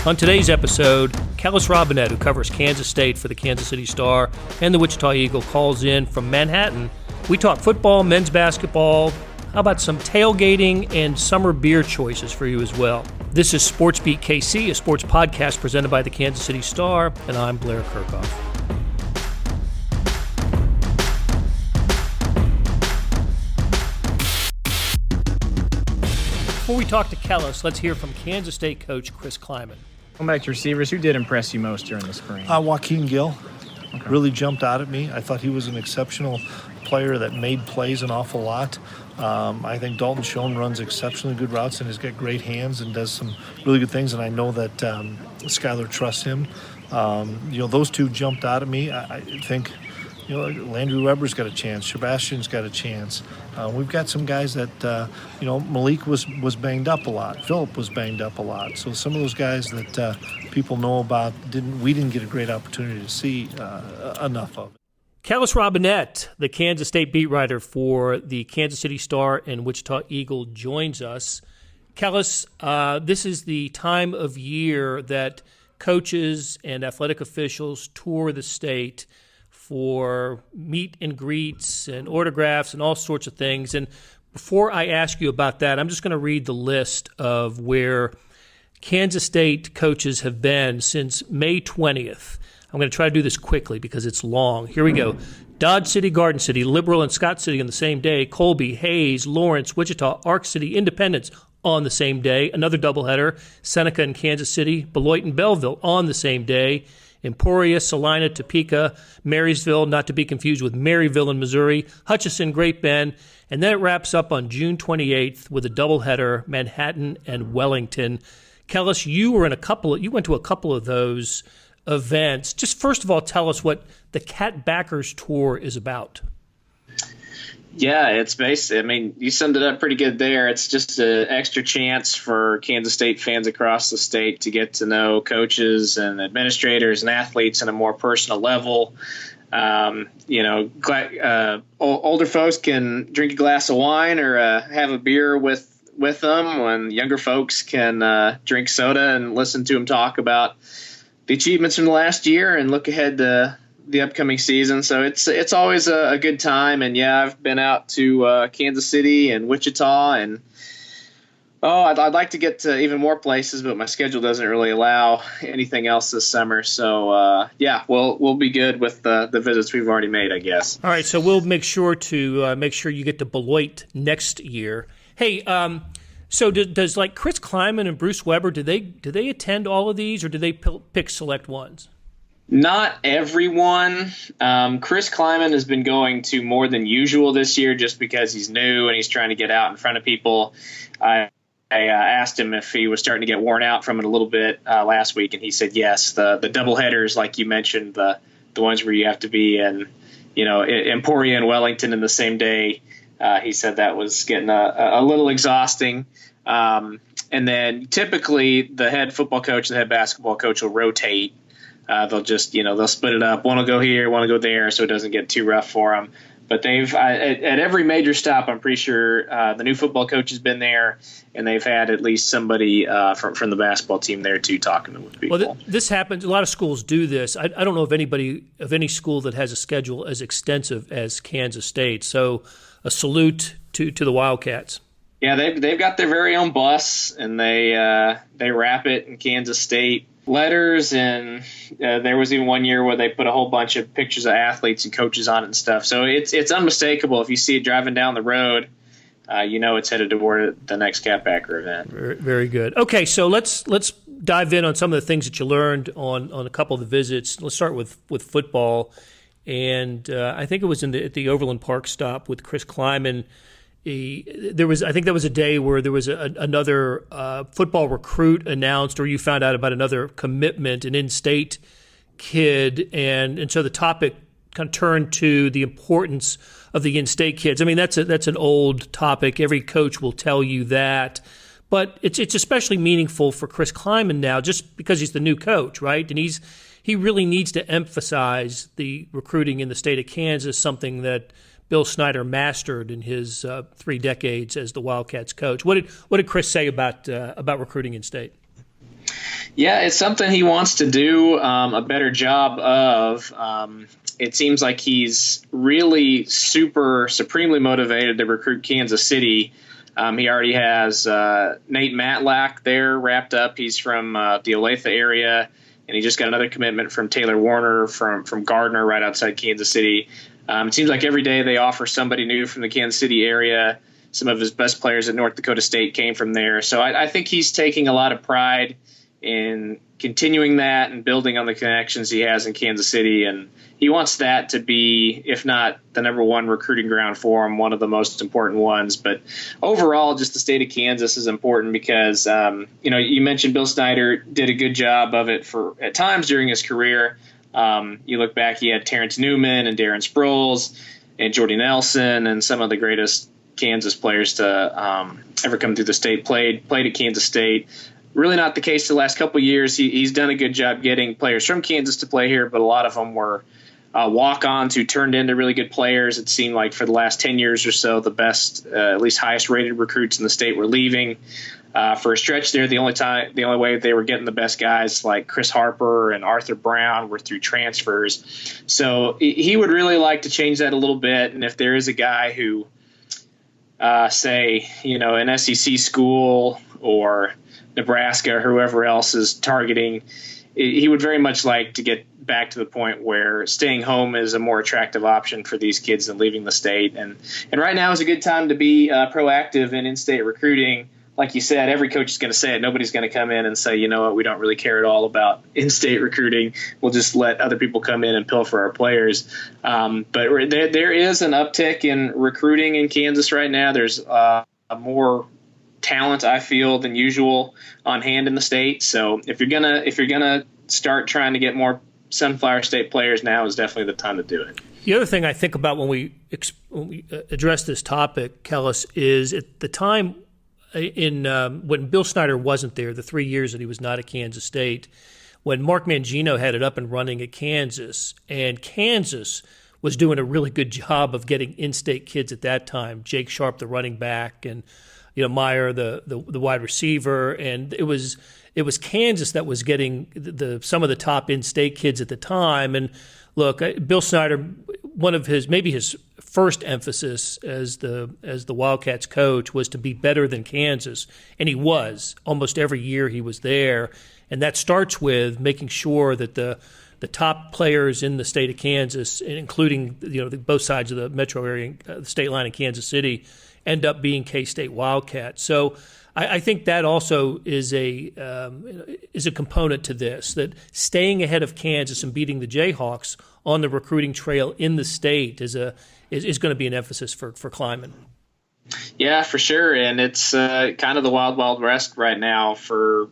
On today's episode, Kellis Robinett, who covers Kansas State for the Kansas City Star and the Wichita Eagle, calls in from Manhattan. We talk football, men's basketball. How about some tailgating and summer beer choices for you as well? This is Sports Beat KC, a sports podcast presented by the Kansas City Star, and I'm Blair Kerkhoff. Before we talk to Kellis, let's hear from Kansas State coach Chris Klieman. Going back to receivers, who did impress you most during the spring? Joaquin Gill really jumped out at me. I thought he was an exceptional player that made plays an awful lot. I think Dalton Schoen runs exceptionally good routes and has got great hands and does some really good things, and I know that Skylar trusts him. Those two jumped out at me. I think Landry Weber's got a chance. Sebastian's got a chance. We've got some guys that, Malik was banged up a lot. Phillip was banged up a lot. So some of those guys that people know about, we didn't get a great opportunity to see enough of. Kellis Robinett, the Kansas State beat writer for the Kansas City Star and Wichita Eagle, joins us. Kellis, this is the time of year that coaches and athletic officials tour the state for meet and greets and autographs and all sorts of things. And before I ask you about that, I'm just going to read the list of where Kansas State coaches have been since May 20th. I'm going to try to do this quickly because it's long. Here we go. Dodge City, Garden City, Liberal, and Scott City on the same day. Colby, Hayes, Lawrence, Wichita, Ark City, Independence on the same day. Another doubleheader. Seneca and Kansas City, Beloit and Belleville on the same day. Emporia, Salina, Topeka, Marysville, not to be confused with Maryville in Missouri, Hutchinson, Great Bend, and then it wraps up on June 28th with a doubleheader, Manhattan and Wellington. Kellis, you went to a couple of those events. Just first of all, tell us what the Catbackers Tour is about. Yeah, it's basically, you summed it up pretty good there. It's just an extra chance for Kansas State fans across the state to get to know coaches and administrators and athletes on a more personal level. Older folks can drink a glass of wine or have a beer with them, when younger folks can drink soda and listen to them talk about the achievements from the last year and look ahead to the upcoming season. So it's always a good time. And yeah, I've been out to Kansas City and Wichita, and I'd like to get to even more places, but my schedule doesn't really allow anything else this summer. So we'll be good with the visits we've already made, I guess. All right, so we'll make sure you get to Beloit next year. Hey, so does like Chris Klieman and Bruce Weber, do they attend all of these, or do they pick select ones? Not everyone. Chris Klieman has been going to more than usual this year just because he's new and he's trying to get out in front of people. I asked him if he was starting to get worn out from it a little bit last week, and he said yes. The doubleheaders, like you mentioned, the ones where you have to be in, Emporia and Wellington in the same day, he said that was getting a little exhausting. And then typically the head football coach and the head basketball coach will rotate. They'll just, they'll split it up. One will go here, one will go there, so it doesn't get too rough for them. But they've at every major stop, I'm pretty sure the new football coach has been there, and they've had at least somebody from the basketball team there too, talking with people. Well, this happens. A lot of schools do this. I don't know of any school that has a schedule as extensive as Kansas State. So a salute to the Wildcats. Yeah, they've got their very own bus, and they wrap it in Kansas State letters, and there was even one year where they put a whole bunch of pictures of athletes and coaches on it and stuff. So it's unmistakable. If you see it driving down the road, it's headed toward the next Catbacker event. Very, very good. Okay, so let's dive in on some of the things that you learned on a couple of the visits. Let's start with football, and I think it was at the Overland Park stop with Chris Klieman. I think that was a day where there was another football recruit announced, or you found out about another commitment, an in-state kid, and so the topic kind of turned to the importance of the in-state kids. I mean, that's an old topic. Every coach will tell you that, but it's especially meaningful for Chris Klieman now, just because he's the new coach, right? And he really needs to emphasize the recruiting in the state of Kansas, something that Bill Snyder mastered in his 3 decades as the Wildcats coach. What did Chris say about recruiting in state? Yeah, it's something he wants to do a better job of. It seems like he's really supremely motivated to recruit Kansas City. He already has Nate Matlack there wrapped up. He's from the Olathe area, and he just got another commitment from Taylor Warner from Gardner right outside Kansas City. It seems like every day they offer somebody new from the Kansas City area. Some of his best players at North Dakota State came from there. So I think he's taking a lot of pride in continuing that and building on the connections he has in Kansas City. And he wants that to be, if not the number one recruiting ground for him, one of the most important ones. But overall, just the state of Kansas is important because, you mentioned Bill Snyder did a good job of it at times during his career. You look back, he had Terrence Newman and Darren Sproles and Jordy Nelson and some of the greatest Kansas players to ever come through the state played at Kansas State. Really not the case the last couple of years. He's done a good job getting players from Kansas to play here, but a lot of them were walk-ons who turned into really good players. It seemed like for the last 10 years or so, the best, at least highest-rated recruits in the state were leaving. For a stretch there, the only way they were getting the best guys like Chris Harper and Arthur Brown were through transfers. So he would really like to change that a little bit, and if there is a guy who, an SEC school or Nebraska or whoever else is targeting, he would very much like to get back to the point where staying home is a more attractive option for these kids than leaving the state. And right now is a good time to be proactive in in-state recruiting. Like you said, every coach is going to say it. Nobody's going to come in and say, you know what, we don't really care at all about in-state recruiting. We'll just let other people come in and pilfer our players. But there is an uptick in recruiting in Kansas right now. There's more talent, I feel, than usual on hand in the state. So if you're gonna start trying to get more Sunflower State players, now is definitely the time to do it. The other thing I think about when we address this topic, Kellis, is at the time when Bill Snyder wasn't there, the 3 years that he was not at Kansas State, when Mark Mangino had it up and running at Kansas, and Kansas was doing a really good job of getting in-state kids at that time. Jake Sharp, the running back, and Meyer, the wide receiver, and it was Kansas that was getting some of the top in-state kids at the time. And look, Bill Snyder, one of his first emphasis as the Wildcats coach was to be better than Kansas, and he was almost every year he was there. And that starts with making sure that the top players in the state of Kansas, including both sides of the metro area, the state line in Kansas City, end up being K-State Wildcats. So I think that also is a component to this, that staying ahead of Kansas and beating the Jayhawks on the recruiting trail in the state is going to be an emphasis for Kleiman. Yeah, for sure, and it's kind of the wild west right now for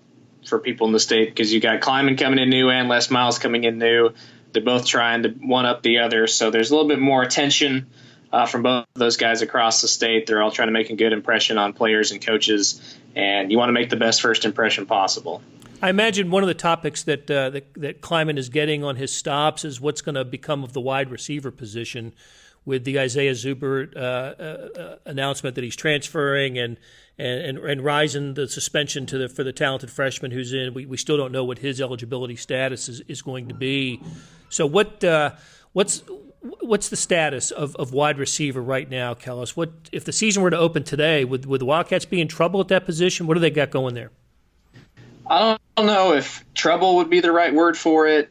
people in the state, because you got Kleiman coming in new and Les Miles coming in new. They're both trying to one up the other, so there's a little bit more attention from both of those guys across the state. They're all trying to make a good impression on players and coaches, and you want to make the best first impression possible. I imagine one of the topics that Kleiman is getting on his stops is what's going to become of the wide receiver position, with the Isaiah Zubert announcement that he's transferring, and rising the suspension for the talented freshman who's in. We still don't know what his eligibility status is going to be. So what's the status of wide receiver right now, Kellis? What if the season were to open today? Would the Wildcats be in trouble at that position? What do they got going there? I don't know if trouble would be the right word for it.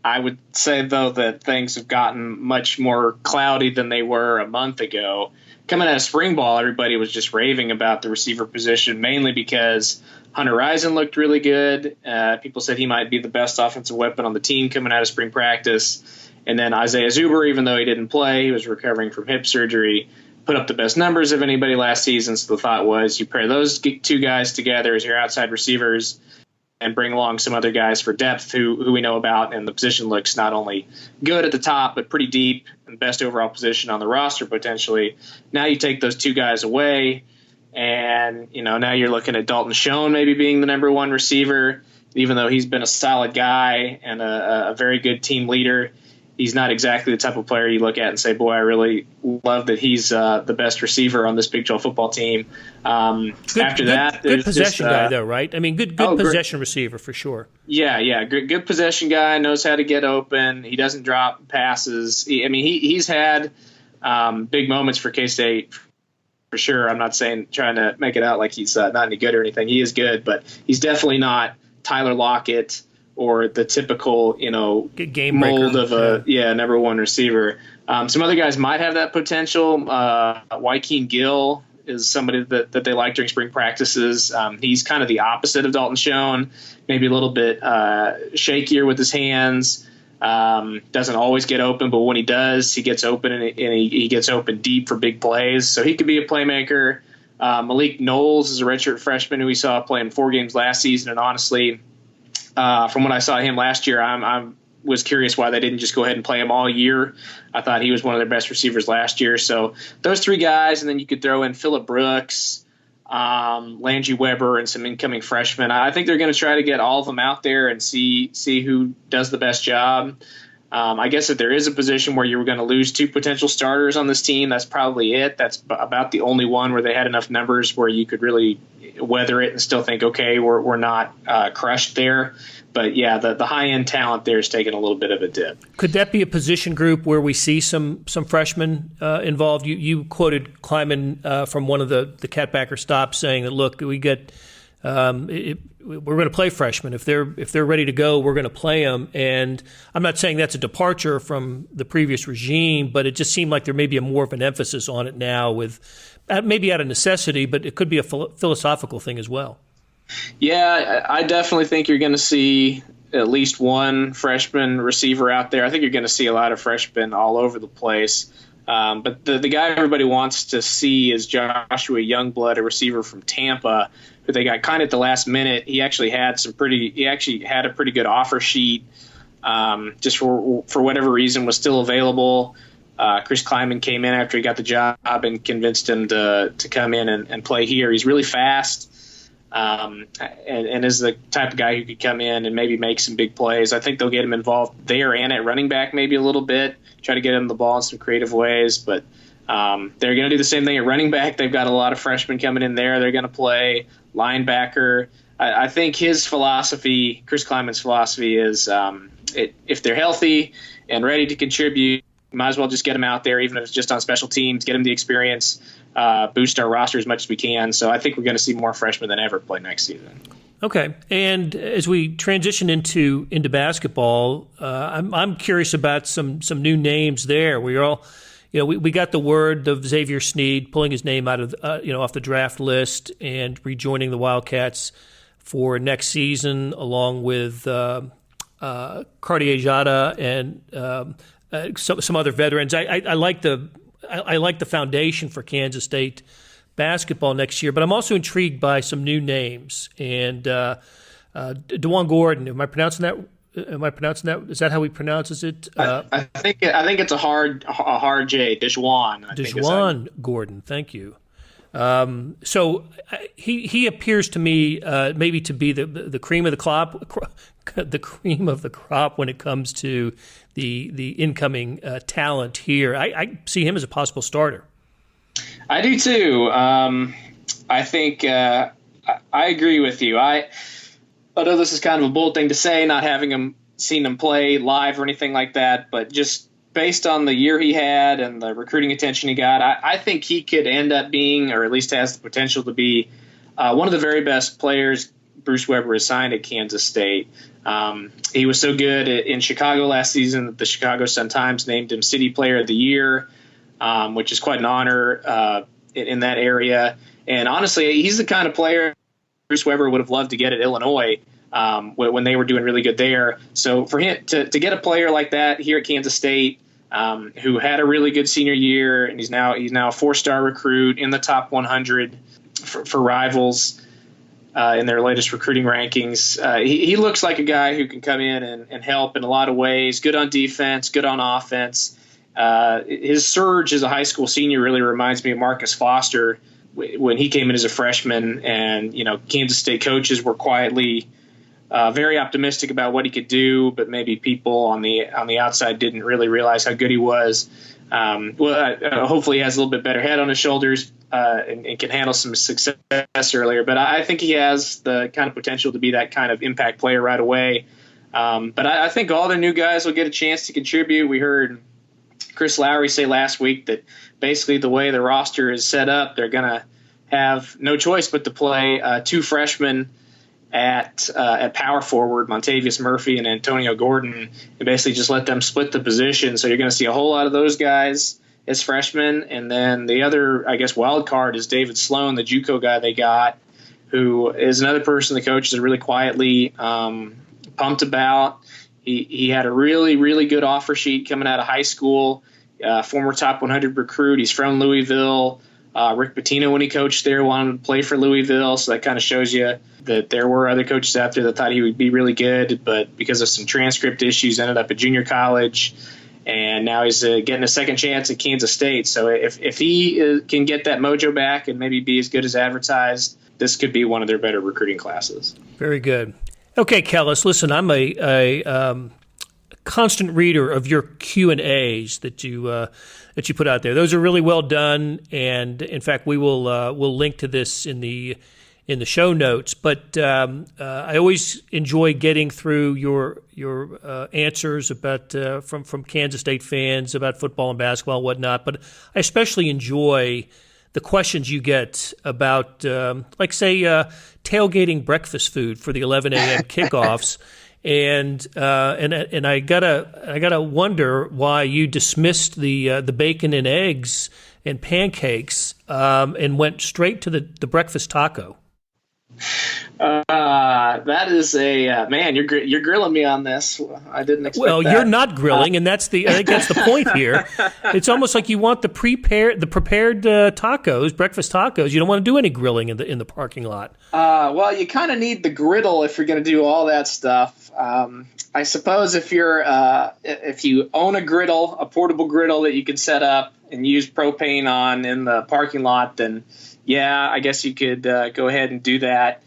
I would say, though, that things have gotten much more cloudy than they were a month ago. Coming out of spring ball, everybody was just raving about the receiver position, mainly because Hunter Rison looked really good. People said he might be the best offensive weapon on the team coming out of spring practice. And then Isaiah Zuber, even though he didn't play, he was recovering from hip surgery, put up the best numbers of anybody last season. So the thought was you pair those two guys together as your outside receivers and bring along some other guys for depth who we know about, and the position looks not only good at the top but pretty deep and best overall position on the roster potentially. Now you take those two guys away, and now you're looking at Dalton Schoen maybe being the number one receiver, even though he's been a solid guy and a very good team leader. he's not exactly the type of player you look at and say, boy, I really love that he's the best receiver on this Big 12 football team. Good possession guy, though, right? I mean, good possession receiver for sure. Yeah, good possession guy, knows how to get open. He doesn't drop passes. He's had big moments for K-State for sure. I'm not trying to make it out like he's not any good or anything. He is good, but he's definitely not Tyler Lockett or the typical, game mold breaker. of a number one receiver. Some other guys might have that potential. Joaquin Gill is somebody that they like during spring practices. He's kind of the opposite of Dalton Schoen, maybe a little bit shakier with his hands. Doesn't always get open, but when he does, he gets open and he gets open deep for big plays. So he could be a playmaker. Malik Knowles is a redshirt freshman who we saw playing 4 games last season, and honestly, from what I saw him last year, I was curious why they didn't just go ahead and play him all year. I thought he was one of their best receivers last year. So those 3 guys, and then you could throw in Phillip Brooks, Landry Weber, and some incoming freshmen. I think they're going to try to get all of them out there and see who does the best job. I guess if there is a position where you were going to lose 2 potential starters on this team, that's probably it. That's about the only one where they had enough numbers where you could really weather it and still think, okay, we're not crushed there. But yeah, the high end talent there is taking a little bit of a dip. Could that be a position group where we see some freshmen involved? You quoted Kleiman from one of the Catbacker stops saying that, look, we get we're going to play freshmen. If they're ready to go, we're going to play them. And I'm not saying that's a departure from the previous regime, but it just seemed like there may be more of an emphasis on it now, with maybe out of necessity, but it could be a philosophical thing as well. Yeah, I definitely think you're going to see at least one freshman receiver out there. I think you're going to see a lot of freshmen all over the place. But the guy everybody wants to see is Joshua Youngblood, a receiver from Tampa, who they got kind of at the last minute. He actually had a pretty good offer sheet. Just for whatever reason was still available. Chris Kleiman came in after he got the job and convinced him to come in and play here. He's really fast. And is the type of guy who could come in and maybe make some big plays. I think they'll get him involved there and at running back maybe a little bit, try to get him the ball in some creative ways. But they're going to do the same thing at running back. They've got a lot of freshmen coming in there. They're going to play linebacker. I think his philosophy, Chris Kleiman's philosophy, is if they're healthy and ready to contribute, might as well just get them out there, even if it's just on special teams, get them the experience, boost our roster as much as we can. So I think we're going to see more freshmen than ever play next season. Okay, and as we transition into basketball, I'm curious about some new names there. We're all, we got the word of Xavier Sneed pulling his name out of off the draft list and rejoining the Wildcats for next season, along with Cartier Jada and some other veterans. I like the foundation for Kansas State basketball next year, but I'm also intrigued by some new names. And DeJuan Gordon, am I pronouncing that? Is that how he pronounces it? I think it's a hard J. DeJuan Gordon. Thank you. So he appears to me maybe to be the cream of the crop when it comes to the incoming talent here. I see him as a possible starter. I do too. I think I agree with you. I know this is kind of a bold thing to say, not having seen him play live or anything like that, but just based on the year he had and the recruiting attention he got, I think he could end up being, or at least has the potential to be, one of the very best players Bruce Weber has signed at Kansas State. He was so good in Chicago last season that the Chicago Sun-Times named him City Player of the Year, which is quite an honor in that area. And honestly, he's the kind of player Bruce Weber would have loved to get at Illinois when they were doing really good there. So for him to get a player like that here at Kansas State, who had a really good senior year, and he's now a 4-star recruit in the top 100 for Rivals in their latest recruiting rankings. He looks like a guy who can come in and help in a lot of ways. Good on defense, good on offense. His surge as a high school senior really reminds me of Marcus Foster when he came in as a freshman, and Kansas State coaches were quietly very optimistic about what he could do, but maybe people on the outside didn't really realize how good he was. Hopefully he has a little bit better head on his shoulders and can handle some success earlier. But I think he has the kind of potential to be that kind of impact player right away. But I think all the new guys will get a chance to contribute. We heard Chris Lowry say last week that basically the way the roster is set up, they're going to have no choice but to play two freshmen at power forward, Montavious Murphy and Antonio Gordon, and basically just let them split the position. So you're going to see a whole lot of those guys as freshmen. And then the other, I guess, wild card is David Sloan, the JUCO guy they got, who is another person the coaches are really quietly pumped about. He had a really, really good offer sheet coming out of high school, former top 100 recruit. He's from Louisville. Rick Pitino, when he coached there, wanted him to play for Louisville, so that kind of shows you that there were other coaches out there that thought he would be really good, but because of some transcript issues, ended up at junior college, and now he's getting a second chance at Kansas State. So if he can get that mojo back and maybe be as good as advertised, this could be one of their better recruiting classes. Very good. Okay, Kellis, listen, I'm a constant reader of your Q&As that you put out there. Those are really well done, and in fact, we'll link to this in the show notes. But I always enjoy getting through your answers about from Kansas State fans about football and basketball and whatnot. But I especially enjoy the questions you get about, like, say, tailgating breakfast food for the 11 a.m. kickoffs. And I gotta wonder why you dismissed the bacon and eggs and pancakes and went straight to the breakfast taco. That is a man. You're grilling me on this. I didn't expect. Well, that. You're not grilling, and I think that's the point here. It's almost like you want the prepared tacos, breakfast tacos. You don't want to do any grilling in the parking lot. Well, you kind of need the griddle if you're going to do all that stuff. I suppose if you own a griddle, a portable griddle that you can set up and use propane on in the parking lot, then yeah, I guess you could go ahead and do that.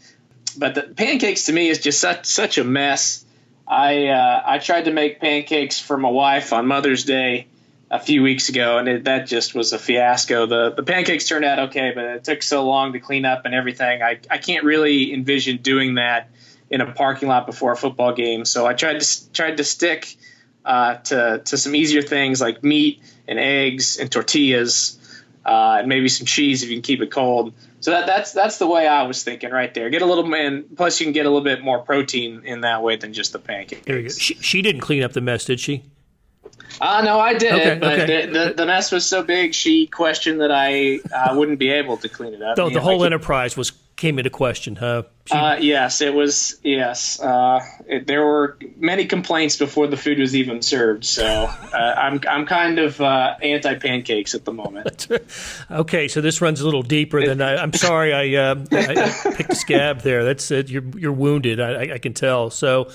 But the pancakes to me is just such a mess. I tried to make pancakes for my wife on Mother's Day a few weeks ago, and that just was a fiasco. The pancakes turned out okay, but it took so long to clean up and everything. I can't really envision doing that in a parking lot before a football game. So I tried to stick to some easier things like meat and eggs and tortillas. And maybe some cheese if you can keep it cold. So that's the way I was thinking right there. Get a little, and plus you can get a little bit more protein in that way than just the pancakes. There you go. She didn't clean up the mess, did she? No, I did. Okay, but okay. The mess was so big, she questioned that I wouldn't be able to clean it up. The whole enterprise came into question, huh? Yes, it was. Yes, there were many complaints before the food was even served. So I'm kind of anti-pancakes at the moment. Okay, so this runs a little deeper than I'm sorry I picked a scab there. That's you're wounded. I can tell. So.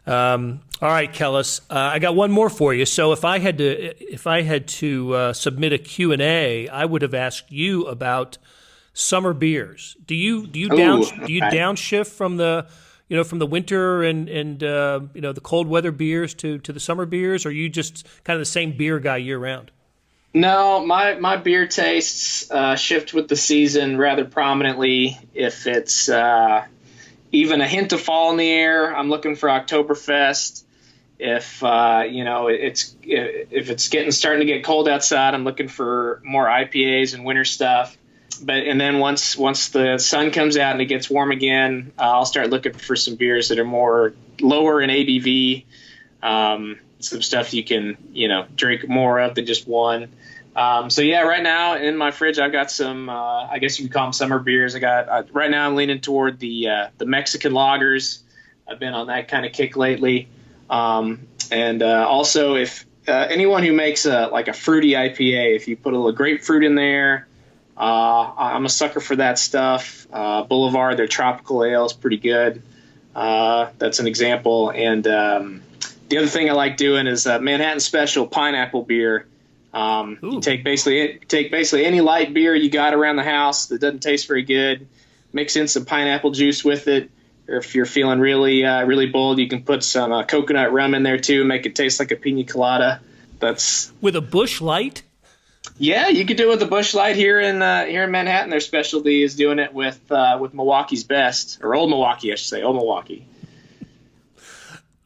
All right, Kellis, I got one more for you. So if I had to submit a Q&A, I would have asked you about summer beers. Do you downshift from the winter and the cold weather beers to the summer beers, or are you just kind of the same beer guy year round? No, my beer tastes shift with the season rather prominently. If it's even a hint of fall in the air, I'm looking for Oktoberfest. If it's starting to get cold outside, I'm looking for more IPAs and winter stuff. And then once the sun comes out and it gets warm again, I'll start looking for some beers that are more lower in ABV, some stuff you can drink more of than just one. So yeah, right now in my fridge I've got some. I guess you can call them summer beers. I got right now I'm leaning toward the Mexican lagers. I've been on that kind of kick lately. And also, if anyone who makes a fruity IPA, if you put a little grapefruit in there, I'm a sucker for that stuff. Boulevard, their tropical ale is pretty good. That's an example. And the other thing I like doing is Manhattan Special pineapple beer. You take basically any light beer you got around the house that doesn't taste very good, mix in some pineapple juice with it, or if you're feeling really bold, you can put some coconut rum in there too, make it taste like a pina colada. That's with a Busch Light. Yeah, you could do it with the Busch Light here in Manhattan. Their specialty is doing it with Milwaukee's Best, or Old Milwaukee, I should say, Old Milwaukee.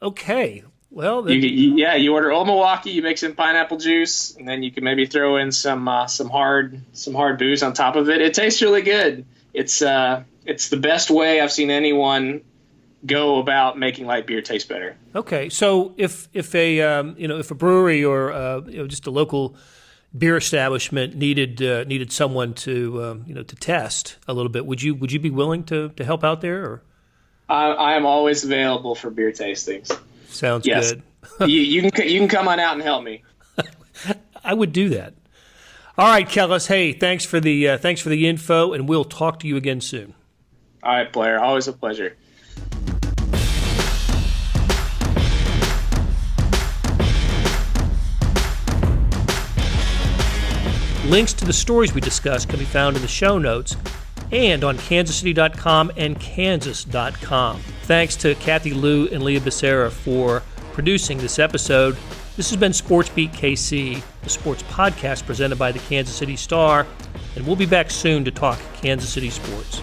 Okay, well, you order Old Milwaukee, you mix in pineapple juice, and then you can maybe throw in some hard booze on top of it. It tastes really good. It's the best way I've seen anyone go about making light beer taste better. Okay, so if a brewery or just a local beer establishment needed someone to to test a little bit, would you be willing to help out there? Or? I am always available for beer tastings. Sounds yes. good. you can come on out and help me. I would do that. All right, Kellis. Hey, thanks for the info, and we'll talk to you again soon. All right, Blair. Always a pleasure. Links to the stories we discussed can be found in the show notes and on kansascity.com and kansas.com. Thanks to Kathy Liu and Leah Becerra for producing this episode. This has been Sports Beat KC, the sports podcast presented by the Kansas City Star, and we'll be back soon to talk Kansas City sports.